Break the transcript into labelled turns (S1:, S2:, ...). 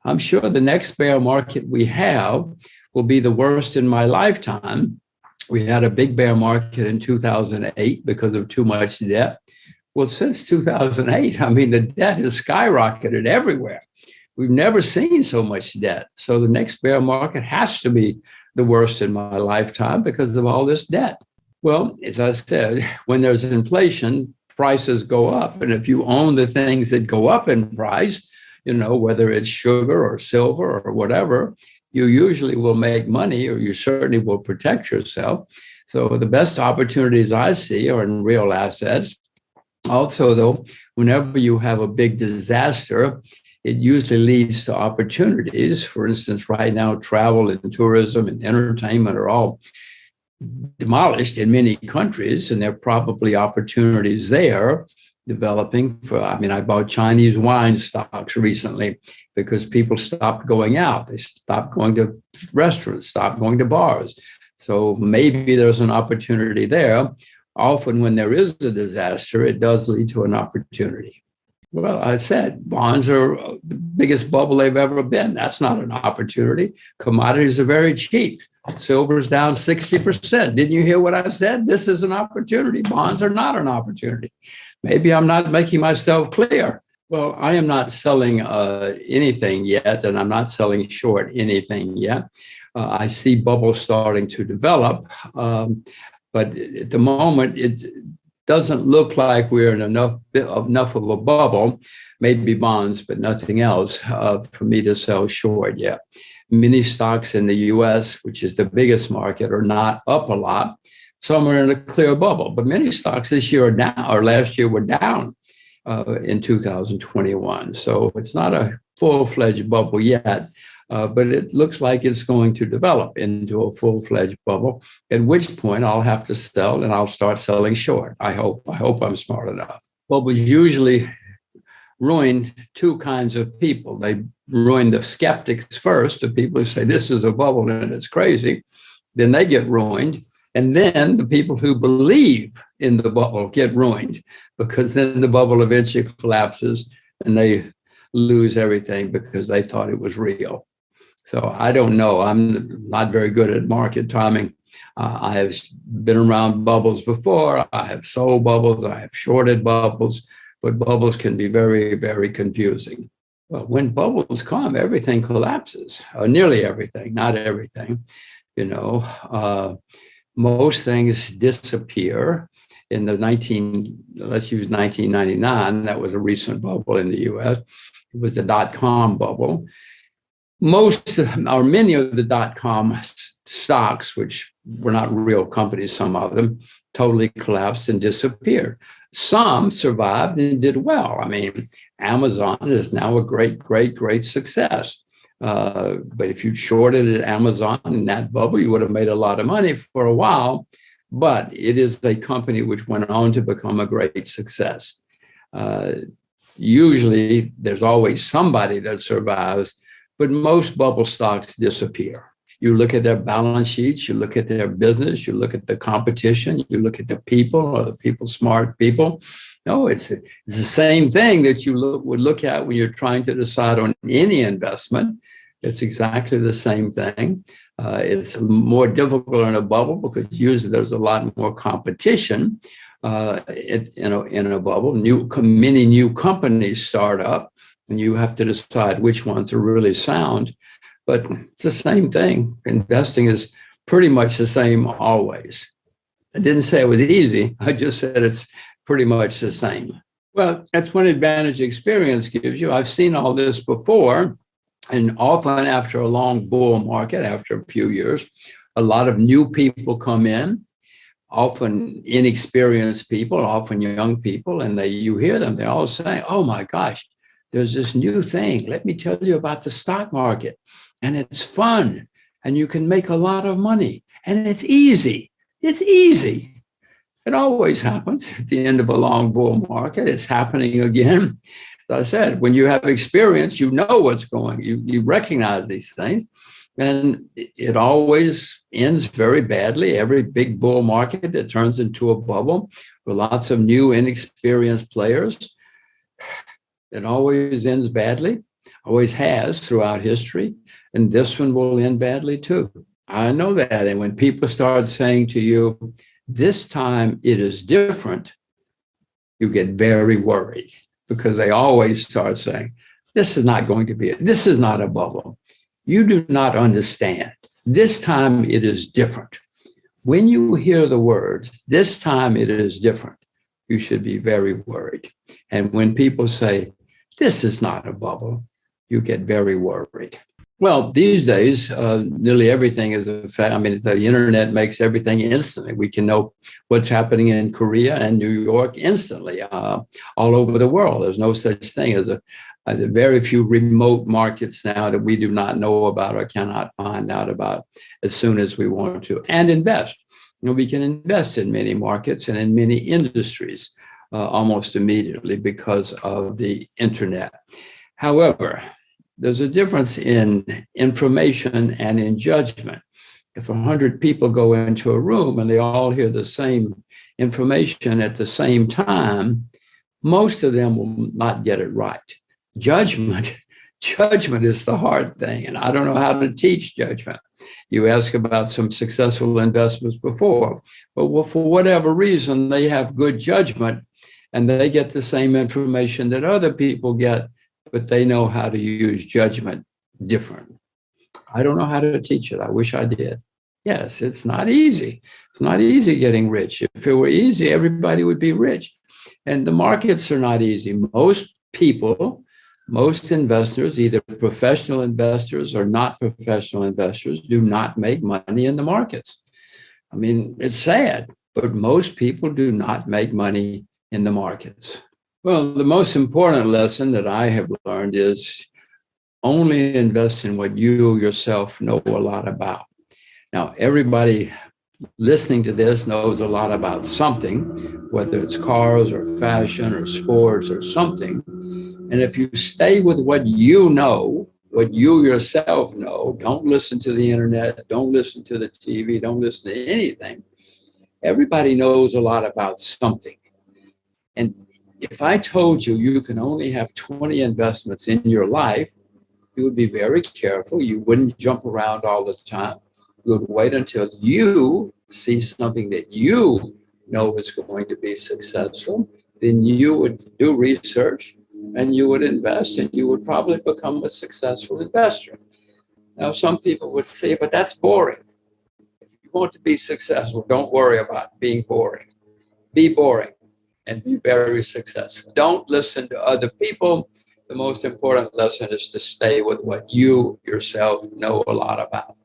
S1: I'm sure the next bear market we have will be the worst in my lifetime. We had a big bear market in 2008 because of too much debt. Well, since 2008, I mean, the debt has skyrocketed everywhere. We've never seen so much debt. So the next bear market has to be the worst in my lifetime because of all this debt. Well, as I said, when there's inflation, prices go up. And if you own the things that go up in price, whether it's sugar or silver or whatever, you usually will make money, or you certainly will protect yourself. So the best opportunities I see are in real assets. Also, though, whenever you have a big disaster, it usually leads to opportunities. For instance, right now, travel and tourism and entertainment are all demolished in many countries, and there are probably opportunities there developing. I bought Chinese wine stocks recently because people stopped going out. They stopped going to restaurants, stopped going to bars. So maybe there's an opportunity there. Often when there is a disaster, it does lead to an opportunity. Well, I said bonds are the biggest bubble they've ever been. That's not an opportunity. Commodities are very cheap. Silver's down 60%. Didn't you hear what I said? This is an opportunity. Bonds are not an opportunity. Maybe I'm not making myself clear. Well, I am not selling anything yet, and I'm not selling short anything yet. I see bubbles starting to develop, but at the moment, it doesn't look like we're in enough of a bubble, maybe bonds, but nothing else for me to sell short yet. Many stocks in the US, which is the biggest market, are not up a lot. Some are in a clear bubble, but many stocks this year are down, or last year were down in 2021. So it's not a full-fledged bubble yet, but it looks like it's going to develop into a full-fledged bubble, at which point I'll have to sell, and I'll start selling short. I hope I'm smart enough. Bubbles usually ruin two kinds of people. They ruin the skeptics first, the people who say this is a bubble and it's crazy. Then they get ruined. And then the people who believe in the bubble get ruined, because then the bubble eventually collapses and they lose everything because they thought it was real. So I don't know. I'm not very good at market timing. I have been around bubbles before. I have sold bubbles. I have shorted bubbles, but bubbles can be very, very confusing. Well, when bubbles come, everything collapses, or nearly everything, not everything, most things disappear. In the let's use 1999, that was a recent bubble in the US. It was the dot-com bubble. Most or many of the dot-com stocks, which were not real companies, some of them, totally collapsed and disappeared. Some survived and did well. Amazon is now a great, great, great success. But if you shorted at Amazon in that bubble, you would have made a lot of money for a while. But it is a company which went on to become a great success. Usually, there's always somebody that survives, but most bubble stocks disappear. You look at their balance sheets, you look at their business, you look at the competition, you look at the people, are the people smart people? No, it's the same thing that you would look at when you're trying to decide on any investment. It's exactly the same thing. It's more difficult in a bubble because usually there's a lot more competition in a bubble. Many new companies start up, and you have to decide which ones are really sound. But it's the same thing. Investing is pretty much the same always. I didn't say it was easy. I just said it's pretty much the same. Well, that's one advantage experience gives you. I've seen all this before, and often after a long bull market, after a few years, a lot of new people come in, often inexperienced people, often young people, and you hear them, they're all saying, oh my gosh, there's this new thing. Let me tell you about the stock market. And it's fun, and you can make a lot of money, and it's easy. It's easy. It always happens at the end of a long bull market. It's happening again. As I said, when you have experience, you know what's going. You recognize these things, and it always ends very badly. Every big bull market that turns into a bubble with lots of new, inexperienced players, it always ends badly. always has throughout history, and this one will end badly too. I know that. And when people start saying to you, this time it is different, you get very worried, because they always start saying, this is not going to be it. This is not a bubble. You do not understand. This time it is different. When you hear the words, this time it is different, you should be very worried. And when people say, this is not a bubble, you get very worried. Well, these days, nearly everything is a fact. I mean, the internet makes everything instantly. We can know what's happening in Korea and New York instantly, all over the world. There's no such thing as very few remote markets now that we do not know about or cannot find out about as soon as we want to, and invest. You know, we can invest in many markets and in many industries almost immediately because of the internet. However, there's a difference in information and in judgment. If 100 people go into a room and they all hear the same information at the same time, most of them will not get it right. Judgment is the hard thing, and I don't know how to teach judgment. You ask about some successful investments before, but for whatever reason, they have good judgment and they get the same information that other people get, but they know how to use judgment different. I don't know how to teach it. I wish I did. Yes, it's not easy. It's not easy getting rich. If it were easy, everybody would be rich. And the markets are not easy. Most people, most investors, either professional investors or not professional investors, do not make money in the markets. I mean, it's sad, but most people do not make money in the markets. Well, the most important lesson that I have learned is only invest in what you yourself know a lot about. Now, everybody listening to this knows a lot about something, whether it's cars or fashion or sports or something. And if you stay with what you know, what you yourself know, don't listen to the internet, don't listen to the TV, don't listen to anything. Everybody knows a lot about something. And if I told you you can only have 20 investments in your life, you would be very careful. You wouldn't jump around all the time. You would wait until you see something that you know is going to be successful. Then you would do research and you would invest, and you would probably become a successful investor. Now, some people would say, but that's boring. If you want to be successful, don't worry about being boring. Be boring and be very successful. Don't listen to other people. The most important lesson is to stay with what you yourself know a lot about.